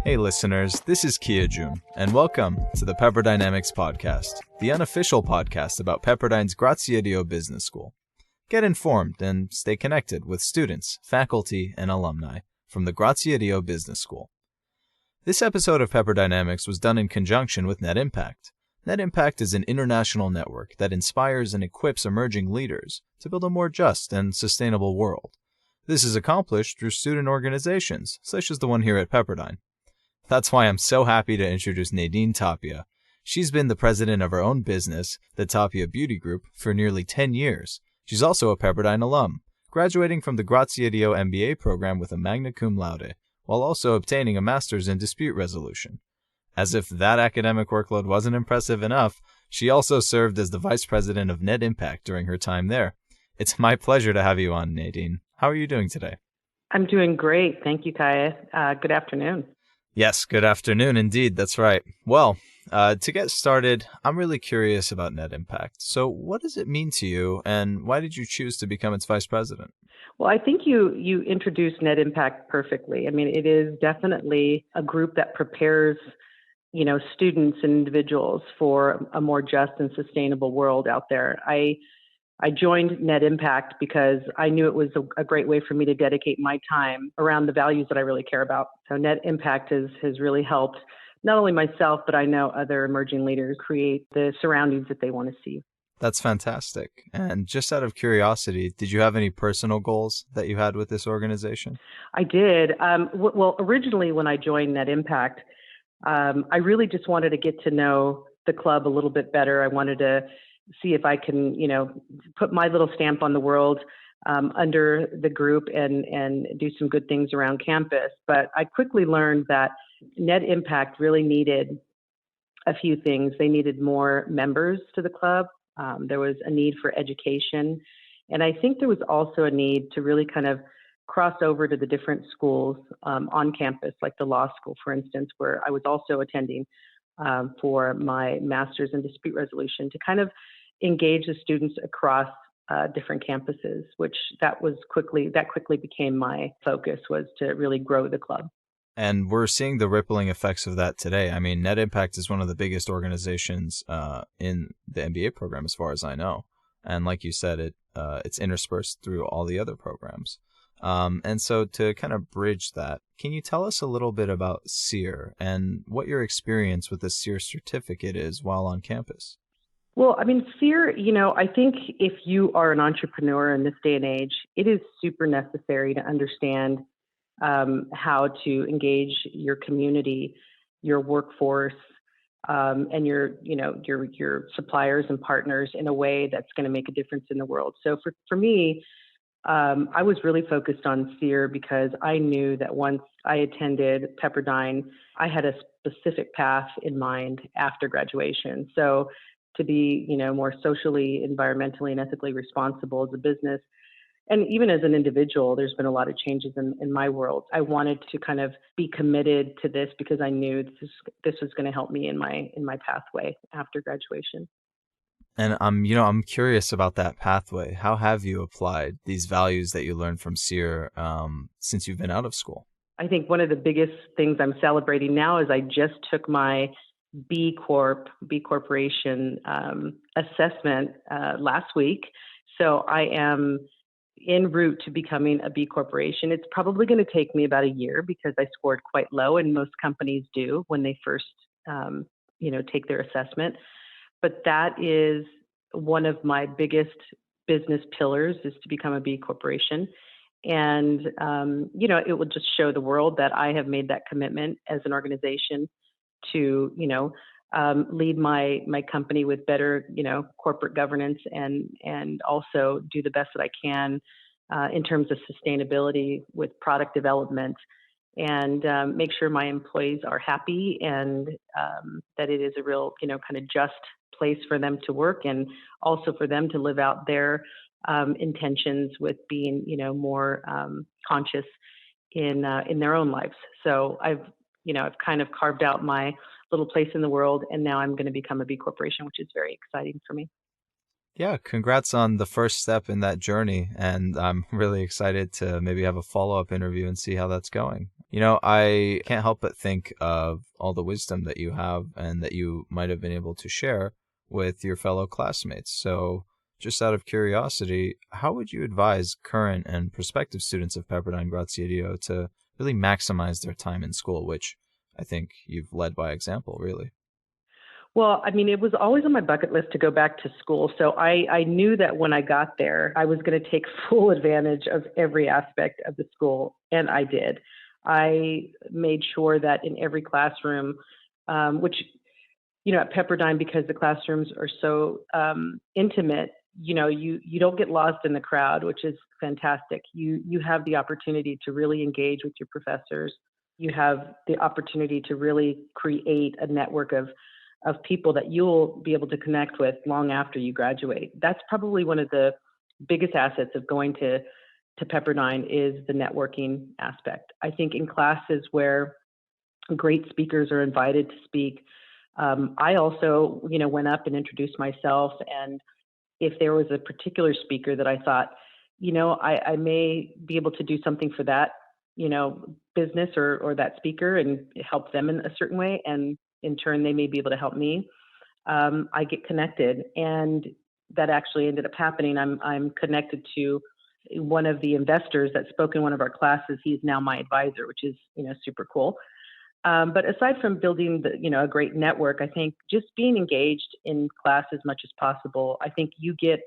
Hey listeners, this is Kia Jun, and welcome to the Pepperdynamics podcast, the unofficial podcast about Pepperdine's Graziadio Business School. Get informed and stay connected with students, faculty, and alumni from the Graziadio Business School. This episode of Pepperdynamics was done in conjunction with Net Impact. Net Impact is an international network that inspires and equips emerging leaders to build a more just and sustainable world. This is accomplished through student organizations, such as the one here at Pepperdine. That's why I'm so happy to introduce Nadine Tapia. She's been the president of her own business, the Tapia Beauty Group, for nearly 10 years. She's also a Pepperdine alum, graduating from the Graziadio MBA program with a magna cum laude, while also obtaining a master's in dispute resolution. As if that academic workload wasn't impressive enough, she also served as the vice president of Net Impact during her time there. It's my pleasure to have you on, Nadine. How are you doing today? I'm doing great. Thank you, Kaya. Good afternoon. Yes, good afternoon indeed. That's right. Well, to get started, I'm really curious about Net Impact. So what does it mean to you, and why did you choose to become its vice president? Well, I think you introduced Net Impact perfectly. I mean, it is definitely a group that prepares, students and individuals for a more just and sustainable world out there. I joined Net Impact because I knew it was a great way for me to dedicate my time around the values that I really care about. So Net Impact has really helped not only myself, but I know other emerging leaders create the surroundings that they want to see. That's fantastic. And just out of curiosity, did you have any personal goals that you had with this organization? I did. Well, originally when I joined Net Impact, I really just wanted to get to know the club a little bit better. I wanted to see if I can, put my little stamp on the world under the group and do some good things around campus. But I quickly learned that Net Impact really needed a few things. They needed more members to the club. There was a need for education. And I think there was also a need to really kind of cross over to the different schools on campus, like the law school, for instance, where I was also attending for my master's in dispute resolution, to kind of engage the students across different campuses, which that quickly became my focus, was to really grow the club. And we're seeing the rippling effects of that today. I mean, Net Impact is one of the biggest organizations in the MBA program, as far as I know. And like you said, it's interspersed through all the other programs. And so to kind of bridge that, can you tell us a little bit about SEER and what your experience with the SEER certificate is while on campus? Well, I mean, SEER, I think if you are an entrepreneur in this day and age, it is super necessary to understand how to engage your community, your workforce, and your suppliers and partners in a way that's going to make a difference in the world. So for me, I was really focused on SEER because I knew that once I attended Pepperdine, I had a specific path in mind after graduation. So to be, more socially, environmentally, and ethically responsible as a business, and even as an individual, there's been a lot of changes in my world. I wanted to kind of be committed to this because I knew this was going to help me in my pathway after graduation. And I'm curious about that pathway. How have you applied these values that you learned from SEER since you've been out of school? I think one of the biggest things I'm celebrating now is I just took my B Corporation assessment last week. So I am en route to becoming a B Corporation. It's probably going to take me about a year because I scored quite low, and most companies do when they first, take their assessment. But that is one of my biggest business pillars, is to become a B Corporation. And, it will just show the world that I have made that commitment as an organization to, lead my company with better, corporate governance and also do the best that I can in terms of sustainability with product development, and make sure my employees are happy and that it is a real, kind of just place for them to work, and also for them to live out their intentions with being, more conscious in their own lives. So I've kind of carved out my little place in the world, and now I'm going to become a B Corporation, which is very exciting for me. Yeah, congrats on the first step in that journey. And I'm really excited to maybe have a follow-up interview and see how that's going. I can't help but think of all the wisdom that you have and that you might have been able to share with your fellow classmates. So just out of curiosity, how would you advise current and prospective students of Pepperdine Graziadio to really maximize their time in school, which I think you've led by example, really? Well, I mean, it was always on my bucket list to go back to school. So I knew that when I got there, I was going to take full advantage of every aspect of the school, and I did. I made sure that in every classroom, which, at Pepperdine, because the classrooms are so intimate, you don't get lost in the crowd, which is fantastic. You have the opportunity to really engage with your professors. You have the opportunity to really create a network of people that you'll be able to connect with long after you graduate. That's probably one of the biggest assets of going to Pepperdine is the networking aspect. I think in classes where great speakers are invited to speak, I also, went up and introduced myself. And if there was a particular speaker that I thought, I may be able to do something for that, business or that speaker and help them in a certain way. And in turn, they may be able to help me. I get connected, and that actually ended up happening. I'm connected to one of the investors that spoke in one of our classes. He's now my advisor, which is super cool. But aside from building a great network, I think just being engaged in class as much as possible. I think you get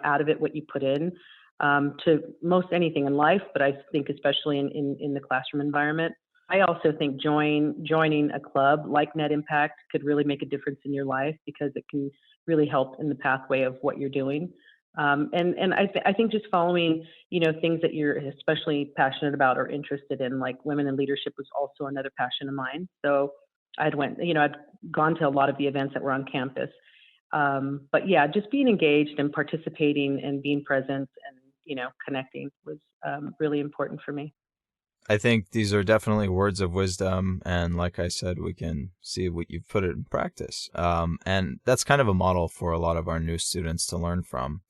out of it what you put in, to most anything in life, but I think especially in the classroom environment. I also think joining a club like Net Impact could really make a difference in your life because it can really help in the pathway of what you're doing. And I think just following, things that you're especially passionate about or interested in, like women in leadership was also another passion of mine. So I'd gone to a lot of the events that were on campus. But yeah, just being engaged and participating and being present and, connecting was really important for me. I think these are definitely words of wisdom. And like I said, we can see what you've put it in practice. And that's kind of a model for a lot of our new students to learn from.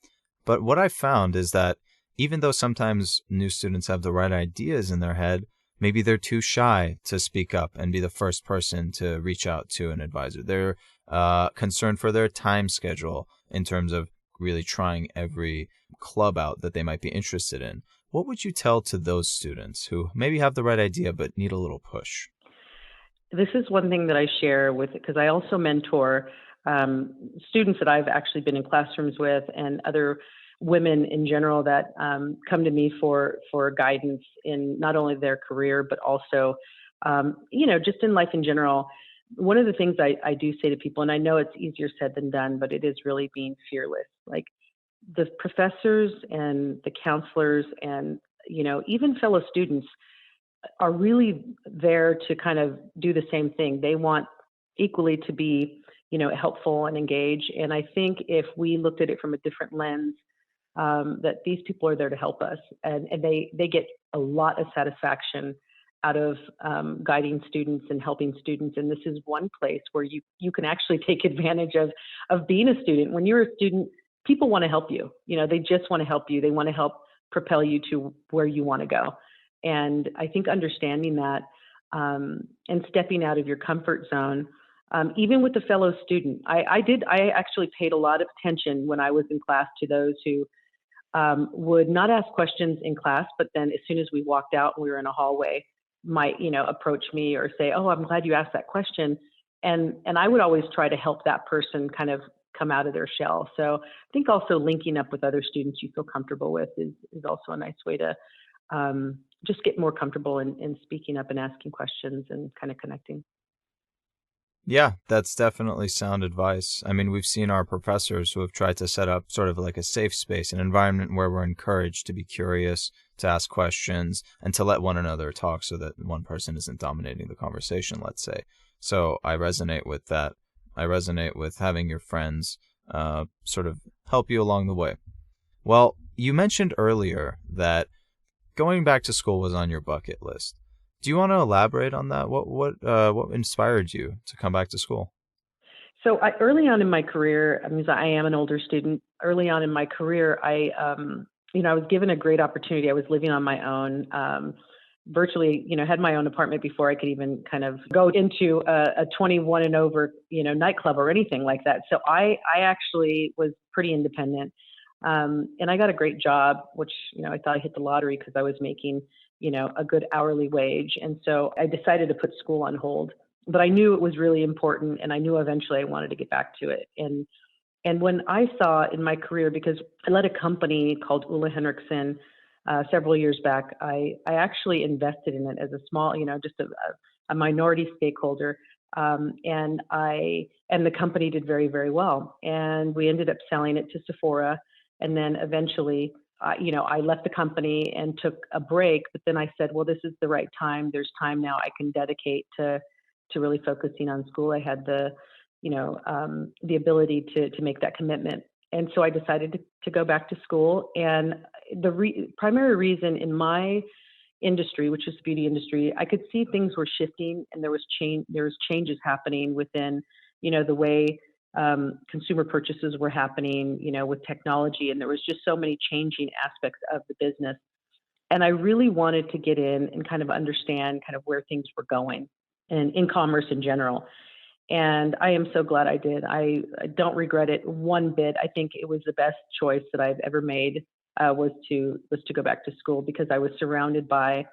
But what I found is that even though sometimes new students have the right ideas in their head, maybe they're too shy to speak up and be the first person to reach out to an advisor. They're concerned for their time schedule in terms of really trying every club out that they might be interested in. What would you tell to those students who maybe have the right idea but need a little push? This is one thing that I share with, because I also mentor students that I've actually been in classrooms with and other women in general that come to me for guidance in not only their career, but also, just in life in general. One of the things I do say to people, and I know it's easier said than done, but it is really being fearless. Like the professors and the counselors and, even fellow students are really there to kind of do the same thing. They want equally to be, helpful and engage. And I think if we looked at it from a different lens, that these people are there to help us, and they get a lot of satisfaction out of guiding students and helping students. And this is one place where you can actually take advantage of being a student. When you're a student, people want to help you. They just want to help you. They want to help propel you to where you want to go. And I think understanding that and stepping out of your comfort zone, even with a fellow student, I actually paid a lot of attention when I was in class to those who would not ask questions in class, but then as soon as we walked out and we were in a hallway, might approach me or say, "Oh, I'm glad you asked that question," and I would always try to help that person kind of come out of their shell. So I think also linking up with other students you feel comfortable with is also a nice way to just get more comfortable in speaking up and asking questions and kind of connecting. Yeah, that's definitely sound advice. I mean, we've seen our professors who have tried to set up sort of like a safe space, an environment where we're encouraged to be curious, to ask questions, and to let one another talk so that one person isn't dominating the conversation, let's say. So I resonate with that. I resonate with having your friends sort of help you along the way. Well, you mentioned earlier that going back to school was on your bucket list. Do you want to elaborate on that? What inspired you to come back to school? So early on in my career, I mean, I am an older student. Early on in my career, I was given a great opportunity. I was living on my own. virtually, had my own apartment before I could even kind of go into a 21 and over, nightclub or anything like that. So I actually was pretty independent. And I got a great job, which, I thought I hit the lottery because I was making, a good hourly wage. And so I decided to put school on hold, but I knew it was really important, and I knew eventually I wanted to get back to it. And when I saw in my career, because I led a company called Ulla Henriksen several years back, I actually invested in it as a small, just a minority stakeholder. And the company did very, very well. And we ended up selling it to Sephora. And then eventually, I left the company and took a break. But then I said, well, this is the right time. There's time now I can dedicate to really focusing on school. I had the ability to make that commitment. And so I decided to go back to school. And the primary reason in my industry, which is the beauty industry, I could see things were shifting, and there was changes happening within, the way consumer purchases were happening, with technology, and there was just so many changing aspects of the business. And I really wanted to get in and kind of understand kind of where things were going and in commerce in general. And I am so glad I did. I don't regret it one bit. I think it was the best choice that I've ever made, was to go back to school, because I was surrounded by,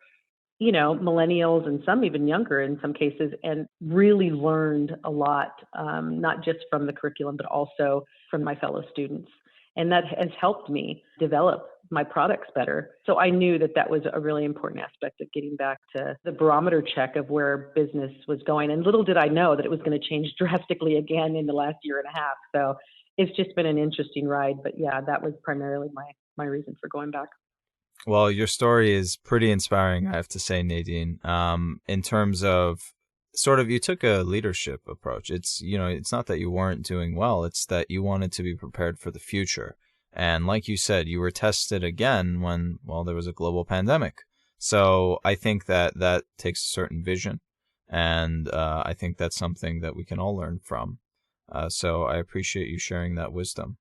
millennials and some even younger in some cases, and really learned a lot, not just from the curriculum, but also from my fellow students. And that has helped me develop my products better. So I knew that was a really important aspect of getting back to the barometer check of where business was going. And little did I know that it was going to change drastically again in the last year and a half. So it's just been an interesting ride. But yeah, that was primarily my reason for going back. Well, your story is pretty inspiring, I have to say, Nadine. In terms of sort of, you took a leadership approach. It's, it's not that you weren't doing well, it's that you wanted to be prepared for the future. And like you said, you were tested again when, there was a global pandemic. So I think that takes a certain vision. And I think that's something that we can all learn from. So I appreciate you sharing that wisdom.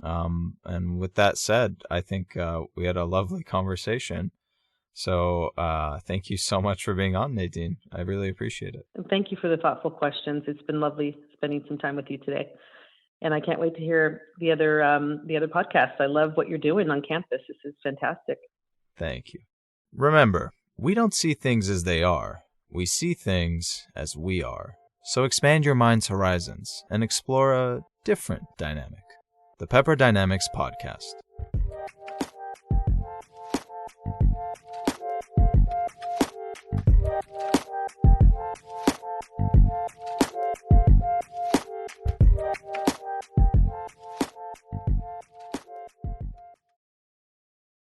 And with that said, I think we had a lovely conversation. So thank you so much for being on, Nadine. I really appreciate it. Thank you for the thoughtful questions. It's been lovely spending some time with you today. And I can't wait to hear the other podcasts. I love what you're doing on campus. This is fantastic. Thank you. Remember, we don't see things as they are. We see things as we are. So expand your mind's horizons and explore a different dynamic. The Pepperdynamics Podcast.